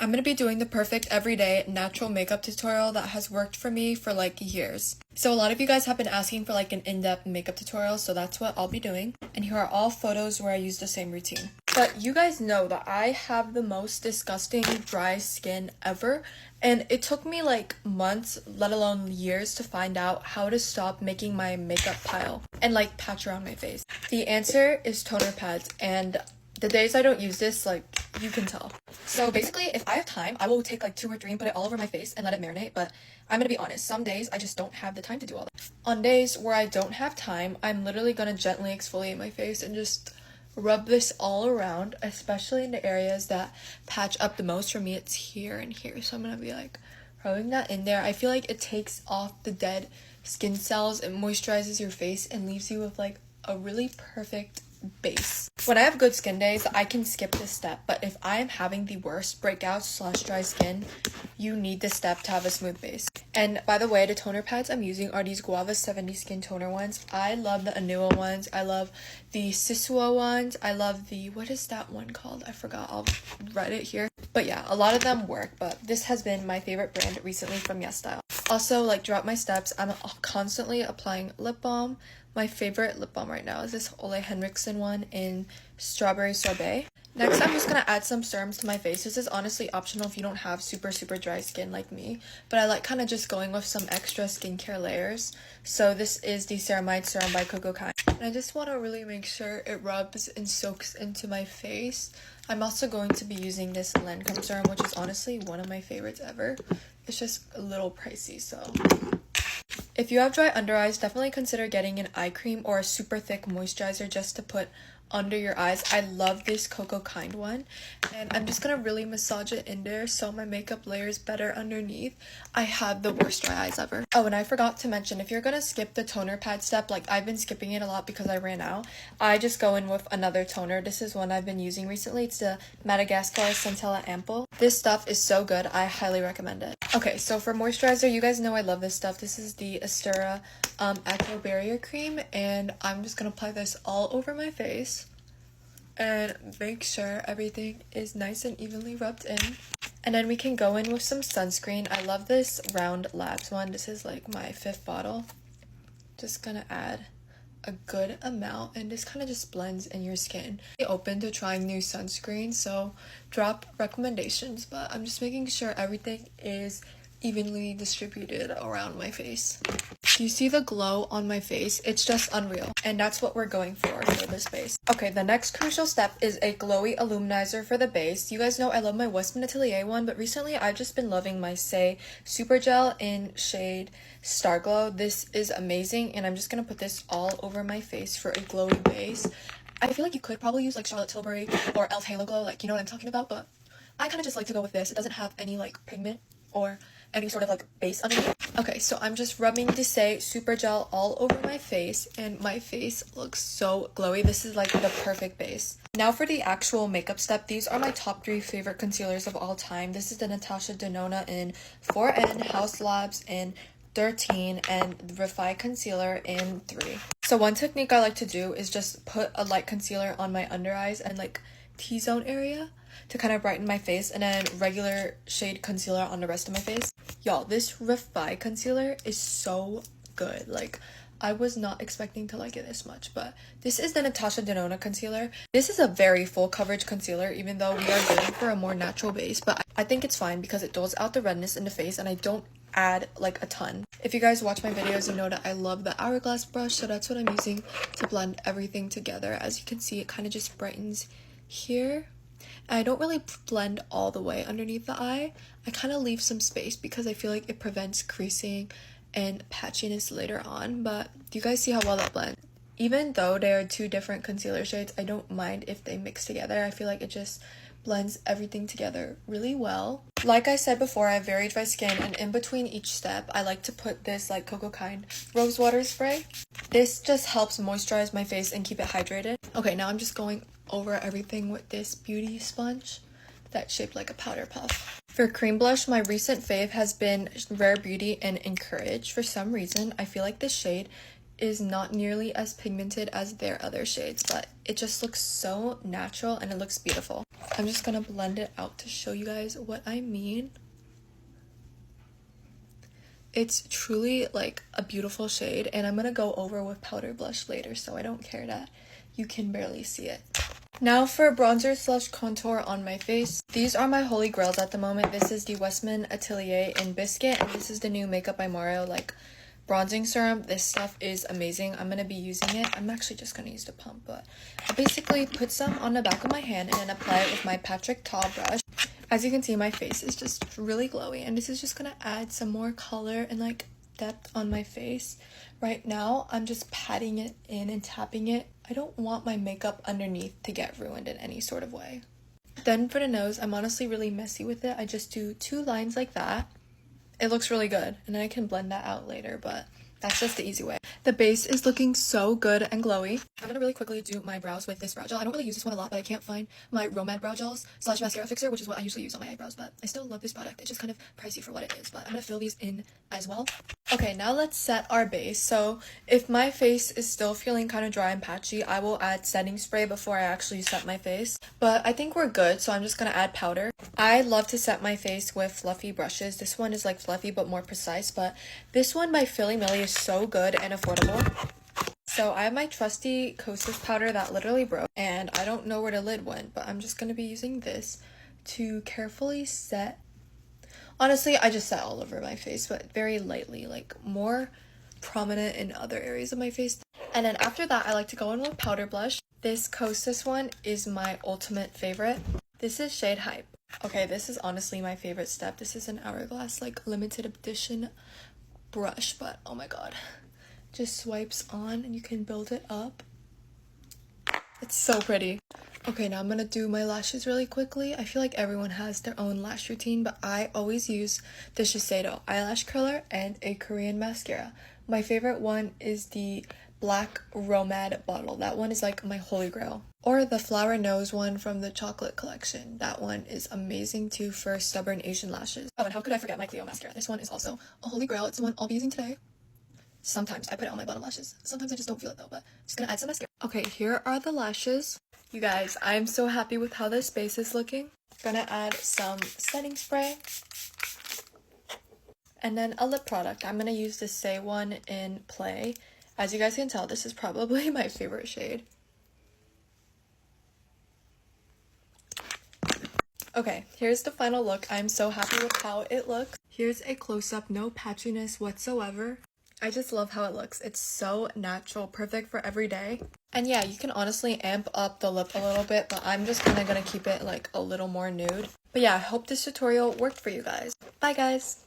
I'm going to be doing the perfect everyday natural makeup tutorial that has worked for me for like years. So a lot of you guys have been asking for like an in-depth makeup tutorial, so that's what I'll be doing. And here are all photos where I use the same routine. But you guys know that I have the most disgusting dry skin ever, and it took me like months, let alone years, to find out how to stop making my makeup pile and like patch around my face. The answer is toner pads, and the days I don't use this, like, you can tell. So basically, if I have time, I will take like 2 or 3 and put it all over my face and let it marinate, but I'm gonna be honest, some days I just don't have the time to do all that. On days where I don't have time, I'm literally gonna gently exfoliate my face and just rub this all around, especially in the areas that patch up the most. For me, it's here and here, so I'm gonna be like rubbing that in there. I feel like it takes off the dead skin cells, it moisturizes your face and leaves you with like a really perfect base. When I have good skin days, I can skip this step, but if I am having the worst breakouts / dry skin, you need this step to have a smooth base. And by the way, the toner pads I'm using are these Guava 70 Skin Toner ones. I love the Anua ones. I love the Sisua ones. I love the, what is that one called? I forgot. I'll write it here. But yeah, a lot of them work, but this has been my favorite brand recently from YesStyle. Also, like throughout my steps, I'm constantly applying lip balm. My favorite lip balm right now is this Ole Henriksen one in Strawberry Sorbet. Next, I'm just going to add some serums to my face. This is honestly optional if you don't have super dry skin like me, but I like kind of just going with some extra skincare layers. So this is the Ceramide Serum by Cocokind. And I just want to really make sure it rubs and soaks into my face. I'm also going to be using this Lancome serum, which is honestly one of my favorites ever. It's just a little pricey, so if you have dry under eyes, definitely consider getting an eye cream or a super thick moisturizer just to put under your eyes. I love this Cocokind one, and I'm just gonna really massage it in there so my makeup layers better underneath. I have the worst dry eyes ever. Oh, and I forgot to mention, if you're gonna skip the toner pad step, like I've been skipping it a lot because I ran out, I just go in with another toner. This is one I've been using recently. It's the Madagascar Centella Ample. This stuff is so good. I highly recommend it. Okay, so for moisturizer, you guys know I love this stuff. This is the Astera Acne Barrier Cream, and I'm just gonna apply this all over my face and make sure everything is nice and evenly rubbed in. And then we can go in with some sunscreen. I love this Round Labs one. This is like my 5th bottle. Just gonna add a good amount, and this kind of just blends in your skin. I'm open to trying new sunscreen, so drop recommendations, but I'm just making sure everything is evenly distributed around my face. Do you see the glow on my face? It's just unreal, and that's what we're going for this base. Okay, the next crucial step is a glowy illuminizer for the base. You guys know I love my Westman Atelier one, but recently I've just been loving my Saie Super Gel in shade Starglow. This is amazing, and I'm just gonna put this all over my face for a glowy base. I feel like you could probably use like Charlotte Tilbury or e.l.f. Halo Glow, like, you know what I'm talking about, but I kind of just like to go with this. It doesn't have any like pigment or any sort of like base underneath. Okay, so I'm just rubbing the Saie Super Gel all over my face, and my face looks so glowy. This is like the perfect base. Now for the actual makeup step, these are my top 3 favorite concealers of all time. This is the Natasha Denona in 4N, Haus Labs in 13, and the Refy Concealer in 3. So one technique I like to do is just put a light concealer on my under eyes and like T-zone area to kind of brighten my face, and then regular shade concealer on the rest of my face. Y'all, this Refy concealer is so good. Like, I was not expecting to like it this much, but this is the Natasha Denona concealer. This is a very full coverage concealer, even though we are going for a more natural base, but I think it's fine because it dulls out the redness in the face and I don't add like a ton. If you guys watch my videos, you know that I love the Hourglass brush, so that's what I'm using to blend everything together. As you can see, it kind of just brightens here. And I don't really blend all the way underneath the eye. I kind of leave some space because I feel like it prevents creasing and patchiness later on. But do you guys see how well that blends? Even though they are 2 different concealer shades, I don't mind if they mix together. I feel like it just blends everything together really well. Like I said before, I have very dry skin, and in between each step, I like to put this like Cocokind Rose Water Spray. This just helps moisturize my face and keep it hydrated. Okay, now I'm just going over everything with this beauty sponge that's shaped like a powder puff. For cream blush, my recent fave has been Rare Beauty and Encourage. For some reason, I feel like this shade is not nearly as pigmented as their other shades, but it just looks so natural and it looks beautiful. I'm just gonna blend it out to show you guys what I mean. It's truly like a beautiful shade, and I'm gonna go over with powder blush later, so I don't care that you can barely see it. Now for bronzer slash contour on my face. These are my holy grails at the moment. This is the Westman Atelier in Biscuit, and this is the new Makeup by Mario like bronzing serum. This stuff is amazing. I'm gonna be using it. I'm actually just gonna use the pump, but I basically put some on the back of my hand and then apply it with my Patrick Ta brush. As you can see, my face is just really glowy, and this is just gonna add some more color and like depth on my face. Right now, I'm just patting it in and tapping it. I don't want my makeup underneath to get ruined in any sort of way. Then for the nose, I'm honestly really messy with it. I just do 2 lines like that. It looks really good, and then I can blend that out later, but that's just the easy way. The base is looking so good and glowy. I'm gonna really quickly do my brows with this brow gel. I don't really use this one a lot, but I can't find my Romad brow gels slash mascara fixer, which is what I usually use on my eyebrows, but I still love this product. It's just kind of pricey for what it is, but I'm gonna fill these in as well. Okay, now let's set our base. So if my face is still feeling kind of dry and patchy, I will add setting spray before I actually set my face. But I think we're good, so I'm just gonna add powder. I love to set my face with fluffy brushes. This one is like fluffy but more precise, but this one by Philly Millie is so good and affordable. So I have my trusty Kosas powder that literally broke, and I don't know where the lid went, but I'm just gonna be using this to carefully set. Honestly, I just set all over my face, but very lightly, like more prominent in other areas of my face. And then after that, I like to go in with powder blush. This Kosas one is my ultimate favorite. This is shade Hype. Okay, this is honestly my favorite step. This is an Hourglass like limited edition brush, but oh my god. Just swipes on and you can build it up. It's so pretty. Okay, now I'm gonna do my lashes really quickly. I feel like everyone has their own lash routine, but I always use the Shiseido eyelash curler and a Korean mascara. My favorite one is the black Romad bottle. That one is like my holy grail. Or the flower nose one from the chocolate collection. That one is amazing too for stubborn Asian lashes. Oh, and how could I forget my Clio mascara? This one is also a holy grail. It's the one I'll be using today. Sometimes I put it on my bottom lashes. Sometimes I just don't feel it though, but I'm just gonna add some mascara. Okay, here are the lashes. You guys, I'm so happy with how this base is looking. Gonna add some setting spray. And then a lip product. I'm gonna use the Say one in Play. As you guys can tell, this is probably my favorite shade. Okay, here's the final look. I'm so happy with how it looks. Here's a close-up, no patchiness whatsoever. I just love how it looks. It's so natural, perfect for every day. And yeah, you can honestly amp up the lip a little bit, but I'm just kind of gonna keep it like a little more nude. But yeah, I hope this tutorial worked for you guys. Bye guys!